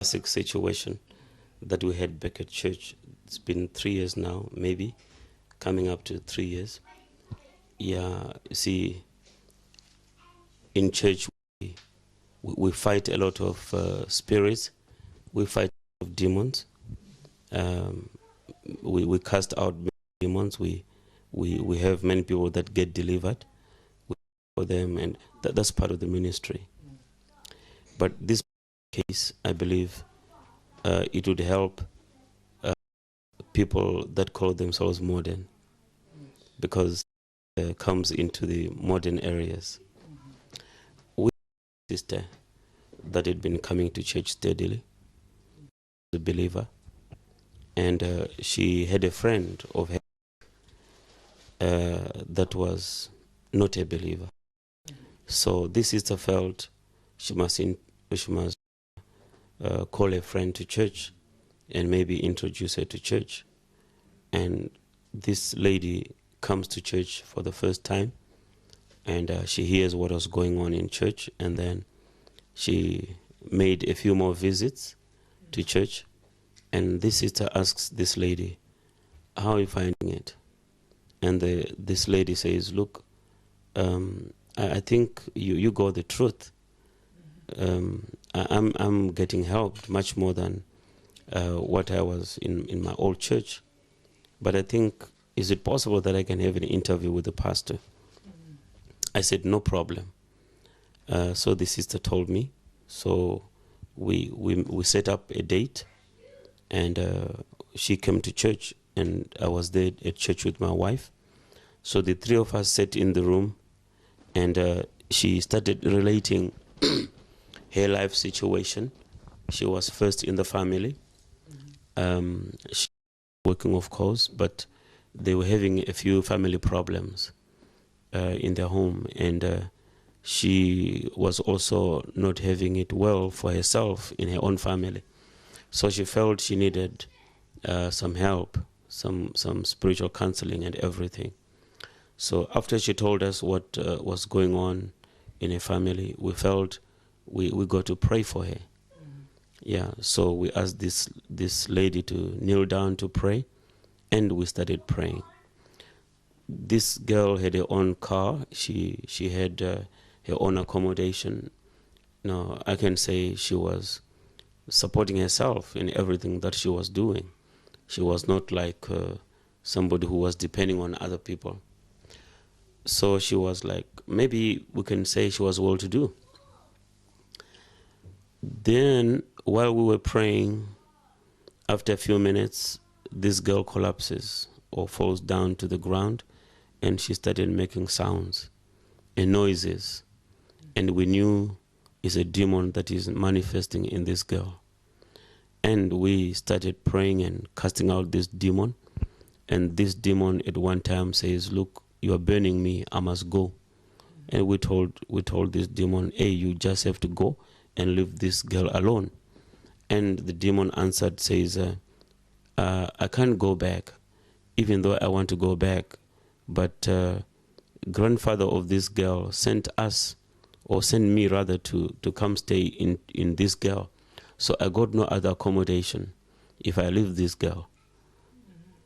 classic situation that we had back at church. It's been 3 years now, maybe, coming up to 3 years. Yeah, you see, in church, we fight a lot of spirits. We fight a lot of demons. We cast out demons. We have many people that get delivered. We pray for them, and that's part of the ministry. But this case, I believe, it would help people that call themselves modern, because it comes into the modern areas. We have a sister that had been coming to church steadily, a believer, and she had a friend of hers that was not a believer. So this sister felt she must call a friend to church and maybe introduce her to church. And this lady comes to church for the first time, and she hears what was going on in church, and then she made a few more visits to church. And this sister asks this lady, "How are you finding it?" And this lady says, "Look, I think you got the truth. I'm getting helped much more than what I was in my old church. But I think, is it possible that I can have an interview with the pastor?" I said, "No problem." So the sister told me. So we set up a date, and she came to church, and I was there at church with my wife. So the three of us sat in the room, and she started relating her life situation. She was first in the family. She was working, of course, but they were having a few family problems in their home, and she was also not having it well for herself in her own family. So she felt she needed some help, some spiritual counseling and everything. So after she told us what was going on in her family, we felt we got to pray for her. Yeah, so we asked this lady to kneel down to pray, and we started praying. This girl had her own car. She had her own accommodation. Now, I can say she was supporting herself in everything that she was doing. She was not like somebody who was depending on other people. So she was like, maybe we can say she was well-to-do. Then, while we were praying, after a few minutes, this girl collapses or falls down to the ground, and she started making sounds and noises. And we knew it's a demon that is manifesting in this girl. And we started praying and casting out this demon. And this demon at one time says, "Look, you are burning me, I must go." And we told this demon, "Hey, you just have to go and leave this girl alone." And the demon answered, says, I can't go back, even though I want to go back. But grandfather of this girl sent us, or sent me rather, to come stay in this girl. So I got no other accommodation if I leave this girl.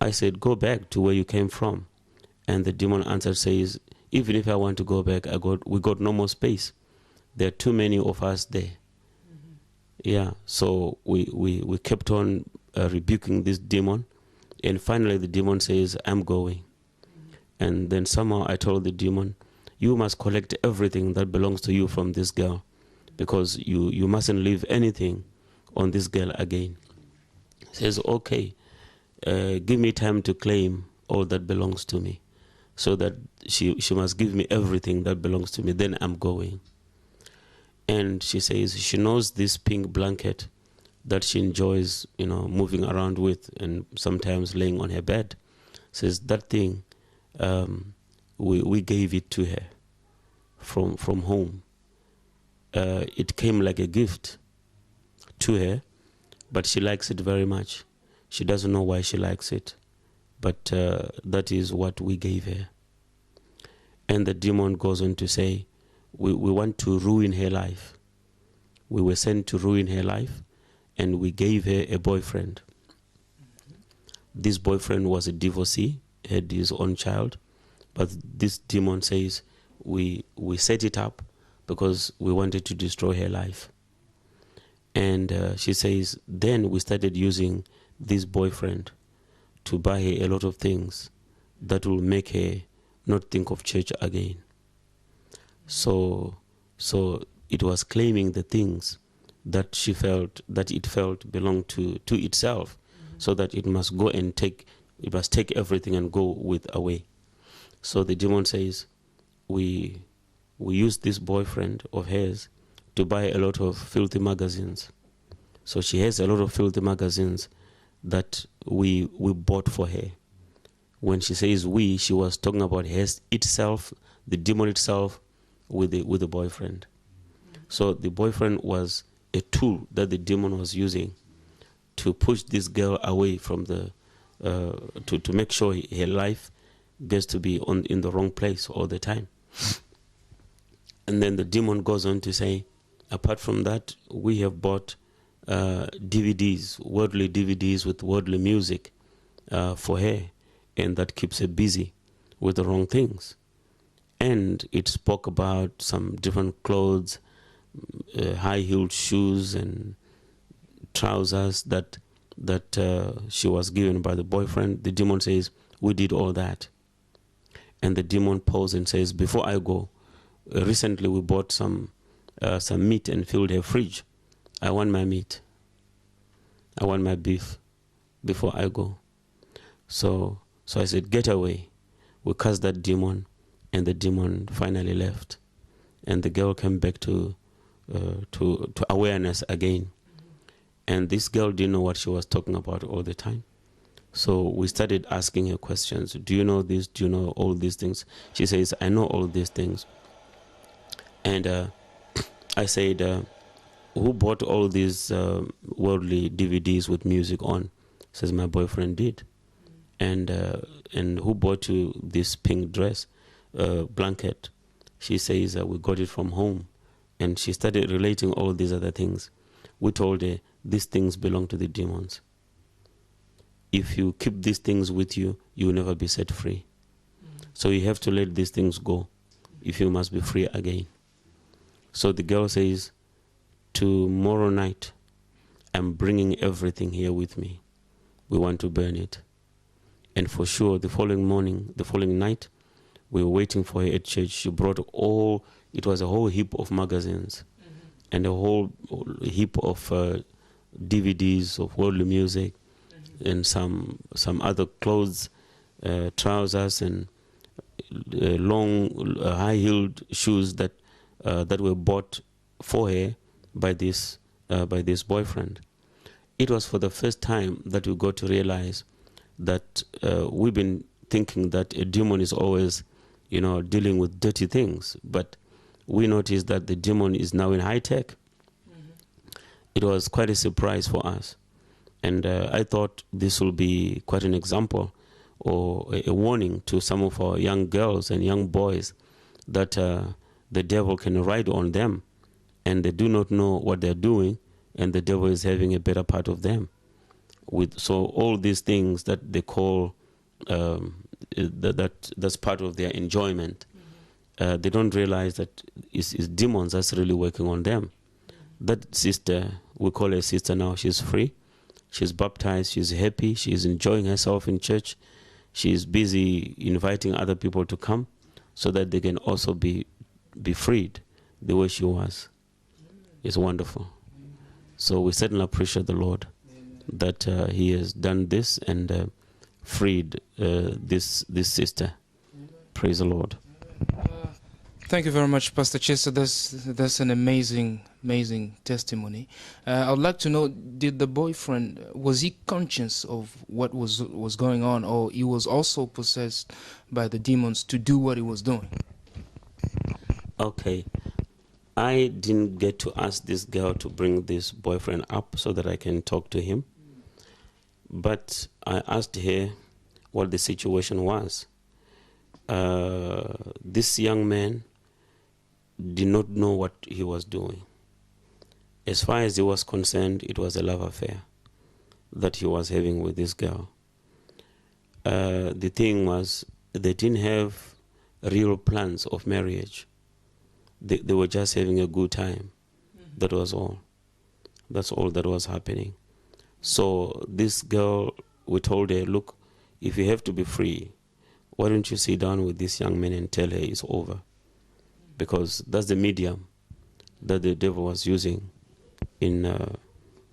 I said, "Go back to where you came from." And the demon answered, says, "Even if I want to go back, we got no more space. There are too many of us there." Yeah, so we kept on rebuking this demon. And finally the demon says, "I'm going." And then somehow I told the demon, "You must collect everything that belongs to you from this girl, because you mustn't leave anything on this girl again." He says, "Okay, give me time to claim all that belongs to me, so that she must give me everything that belongs to me, then I'm going." And she says she knows this pink blanket that she enjoys, moving around with, and sometimes laying on her bed. Says that thing, we gave it to her from home. It came like a gift to her, but she likes it very much. She doesn't know why she likes it, but that is what we gave her. And the demon goes on to say, we want to ruin her life. We were sent to ruin her life, and we gave her a boyfriend. This boyfriend was a divorcee, had his own child, but this demon says we set it up because we wanted to destroy her life. And she says, then we started using this boyfriend to buy her a lot of things that will make her not think of church again. So it was claiming the things that she felt, that it felt belonged to itself, so that it must go and take everything and go with away. So the demon says, we used this boyfriend of hers to buy a lot of filthy magazines. So she has a lot of filthy magazines that we bought for her. When she says we, she was talking about itself, the demon itself, with the boyfriend. So the boyfriend was a tool that the demon was using to push this girl away from the to make sure her life gets to be in the wrong place all the time. And then the demon goes on to say, apart from that, we have bought DVDs, worldly DVDs with worldly music for her, and that keeps her busy with the wrong things. And it spoke about some different clothes, high-heeled shoes and trousers that she was given by the boyfriend. The demon says, we did all that. And the demon pauses and says, before I go, recently we bought some meat and filled her fridge. I want my meat. I want my beef before I go. So I said, get away. We cast that demon, and the demon finally left. And the girl came back to awareness again. And this girl didn't know what she was talking about all the time. So we started asking her questions. Do you know this? Do you know all these things? She says, I know all these things. And I said, who bought all these worldly DVDs with music on? Says, my boyfriend did. And who bought you this pink dress, blanket? She says, we got it from home. And she started relating all these other things. We told her, these things belong to the demons. If you keep these things with you, you will never be set free. So you have to let these things go if you must be free again. So the girl says, tomorrow night, I'm bringing everything here with me. We want to burn it. And for sure, the following night, we were waiting for her at church. She brought it was a whole heap of magazines and a whole heap of DVDs of worldly music and some other clothes, trousers and long high-heeled shoes that were bought for her by this boyfriend. It was for the first time that we got to realize that we've been thinking that a demon is always, dealing with dirty things, but we noticed that the demon is now in high tech. It was quite a surprise for us, and I thought this will be quite an example or a warning to some of our young girls and young boys that the devil can ride on them, and they do not know what they're doing, and the devil is having a better part of them. So all these things that they call that's part of their enjoyment, they don't realize that it's demons that's really working on them. That sister, we call her sister now, she's free, she's baptized, she's happy, she's enjoying herself in church, she's busy inviting other people to come so that they can also be freed the way she was. It's wonderful. So we certainly appreciate the Lord that he has done this and freed this sister. Praise the Lord. Thank you very much, Pst Chesa. That's an amazing testimony. I would like to know, did the boyfriend, was he conscious of what was going on, or he was also possessed by the demons to do what he was doing? Okay. I didn't get to ask this girl to bring this boyfriend up so that I can talk to him. But I asked her what the situation was. This young man did not know what he was doing. As far as he was concerned, it was a love affair that he was having with this girl. The thing was, they didn't have real plans of marriage. They were just having a good time. That was all. That's all that was happening. So this girl, we told her, look, if you have to be free, why don't you sit down with this young man and tell her it's over? Because that's the medium that the devil was using in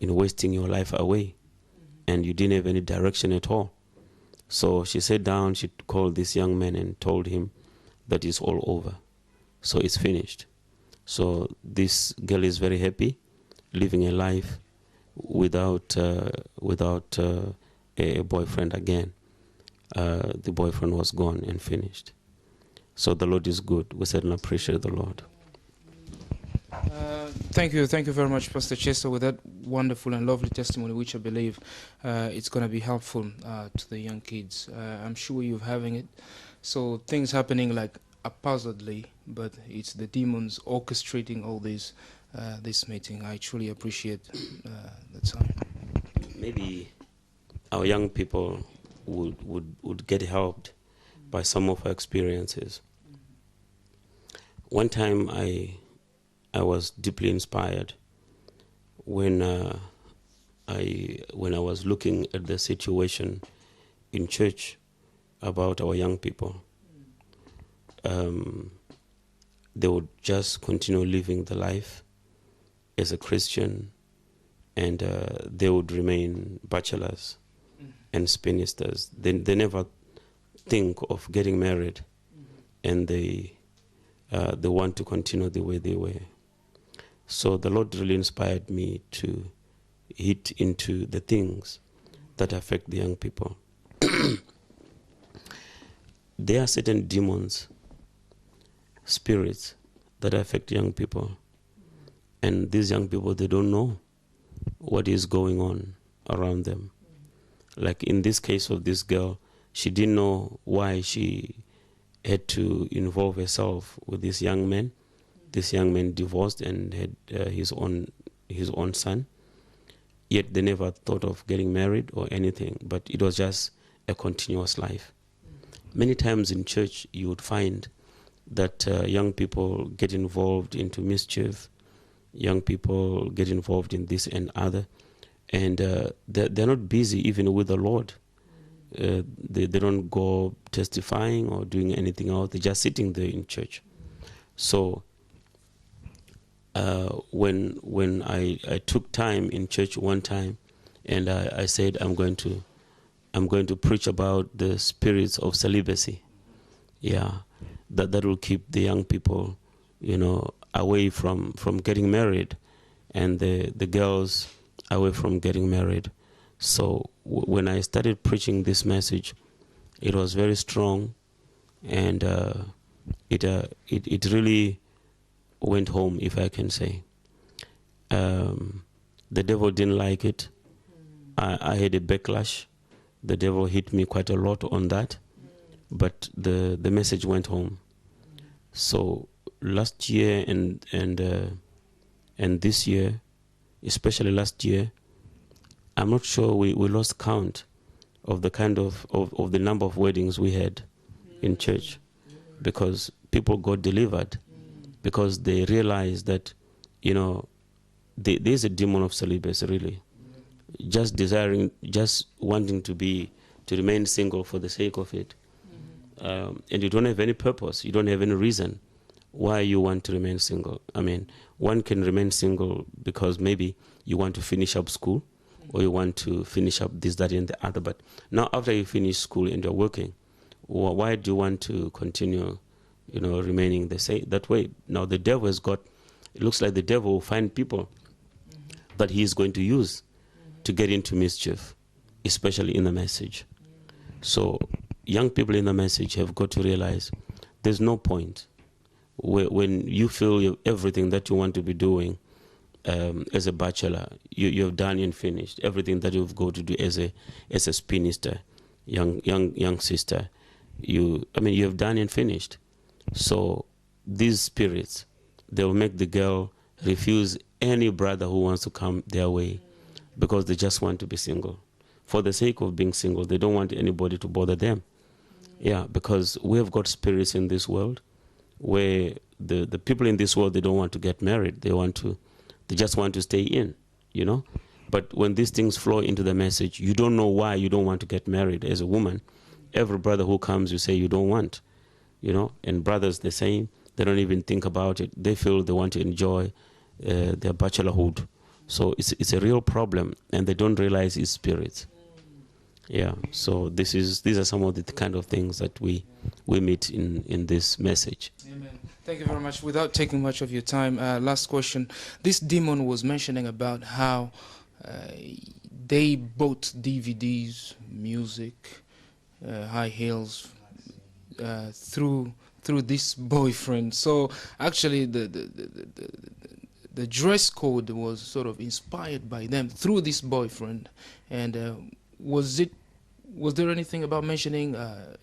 wasting your life away. And you didn't have any direction at all. So she sat down, she called this young man and told him that it's all over. So it's finished. So this girl is very happy, living a life without a boyfriend again. The boyfriend was gone and finished. So the Lord is good. We certainly appreciate the Lord. Thank you very much, Pastor Chesa, with that wonderful and lovely testimony, which I believe it's going to be helpful to the young kids. I'm sure you're having it. So things happening like haphazardly, but it's the demons orchestrating all this meeting. I truly appreciate that time. Maybe our young people would get helped by some of our experiences. One time I was deeply inspired when I was looking at the situation in church about our young people. They would just continue living the life as a Christian, and they would remain bachelors and spinsters. They never think of getting married, and they want to continue the way they were. So the Lord really inspired me to hit into the things that affect the young people. There are certain demons, spirits that affect young people. And these young people, they don't know what is going on around them. Like in this case of this girl, she didn't know why she had to involve herself with this young man. This young man divorced and had his own son. Yet they never thought of getting married or anything, but it was just a continuous life. Many times in church, you would find that young people get involved into mischief. Young people get involved in this and other, and they're not busy even with the Lord. They don't go testifying or doing anything else. They're just sitting there in church. So when I took time in church one time, and I said I'm going to preach about the spirits of celibacy. Yeah, that will keep the young people, away from getting married, and the girls away from getting married. So when I started preaching this message, it was very strong, and it really went home, if I can say. The devil didn't like it. I had a backlash. The devil hit me quite a lot on that, but the message went home. So last year and this year, especially last year, I'm not sure we lost count of the kind of the number of weddings we had in church, because people got delivered, because they realized that, there's a demon of celibacy, really. Just wanting to remain single for the sake of it. And you don't have any purpose, you don't have any reason why you want to remain single. I mean, one can remain single because maybe you want to finish up school, or you want to finish up this, that, and the other. But now after you finish school and you're working, why do you want to continue, remaining that way? Now the devil has got, it looks like the devil will find people that he is going to use to get into mischief, especially in the message. So young people in the message have got to realize there's no point when you feel everything that you want to be doing as a bachelor, you've done and finished everything that you've got to do as a spinster, young sister. You have done and finished. So these spirits, they will make the girl refuse any brother who wants to come their way because they just want to be single. For the sake of being single, they don't want anybody to bother them. Yeah, because we have got spirits in this world where the people in this world, they don't want to get married. They just want to stay in, you know. But when these things flow into the message, you don't know why you don't want to get married as a woman. Every brother who comes, you say you don't want, you know. And brothers, the same. They don't even think about it. They feel they want to enjoy their bachelorhood. So it's a real problem, and they don't realize it's spirits. Yeah. So these are some of the kind of things that we meet in this message. Amen. Thank you very much. Without taking much of your time, last question. This demon was mentioning about how they bought DVDs, music, high heels through this boyfriend. So actually, the dress code was sort of inspired by them through this boyfriend. And was there anything about mentioning?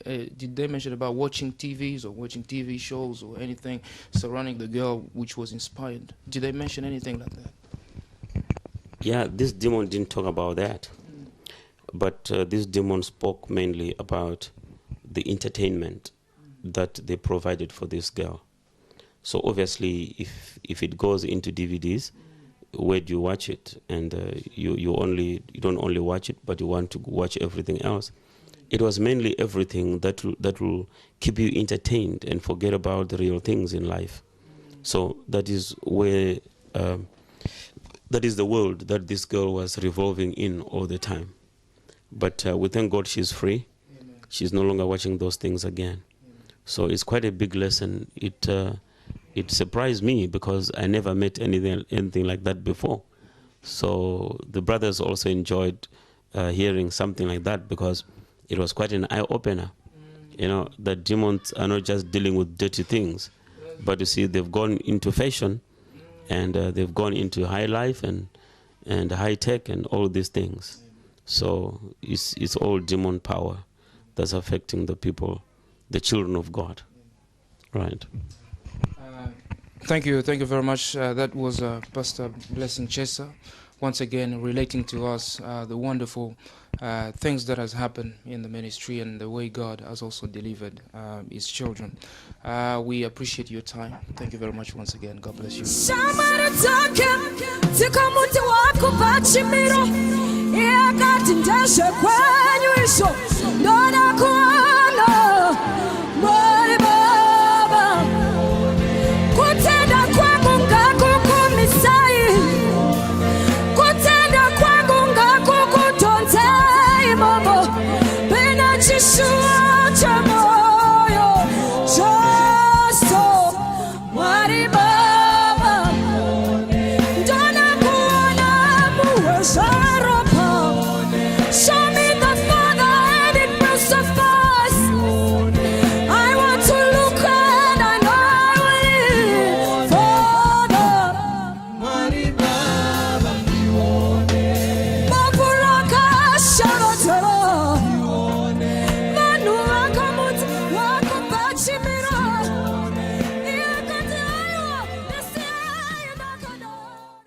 Did they mention about watching TVs or watching TV shows or anything surrounding the girl which was inspired? Did they mention anything like that? Yeah, this demon didn't talk about that, but this demon spoke mainly about the entertainment that they provided for this girl. So obviously, if it goes into DVDs, where do you watch it? And you don't only watch it, but you want to watch everything else. It was mainly everything that will keep you entertained and forget about the real things in life. So that is where that is the world that this girl was revolving in all the time. But we thank God she's free. Amen. She's no longer watching those things again. Amen. So it's quite a big lesson. It surprised me because I never met anything like that before. So the brothers also enjoyed hearing something like that because it was quite an eye-opener. You know, that demons are not just dealing with dirty things, but you see they've gone into fashion, and they've gone into high life and high tech and all these things. So it's all demon power that's affecting the people, the children of God. Right. Thank you very much. That was Pastor Pst Chesa, once again relating to us the wonderful things that has happened in the ministry and the way God has also delivered his children. We appreciate your time. Thank you very much once again. God bless you.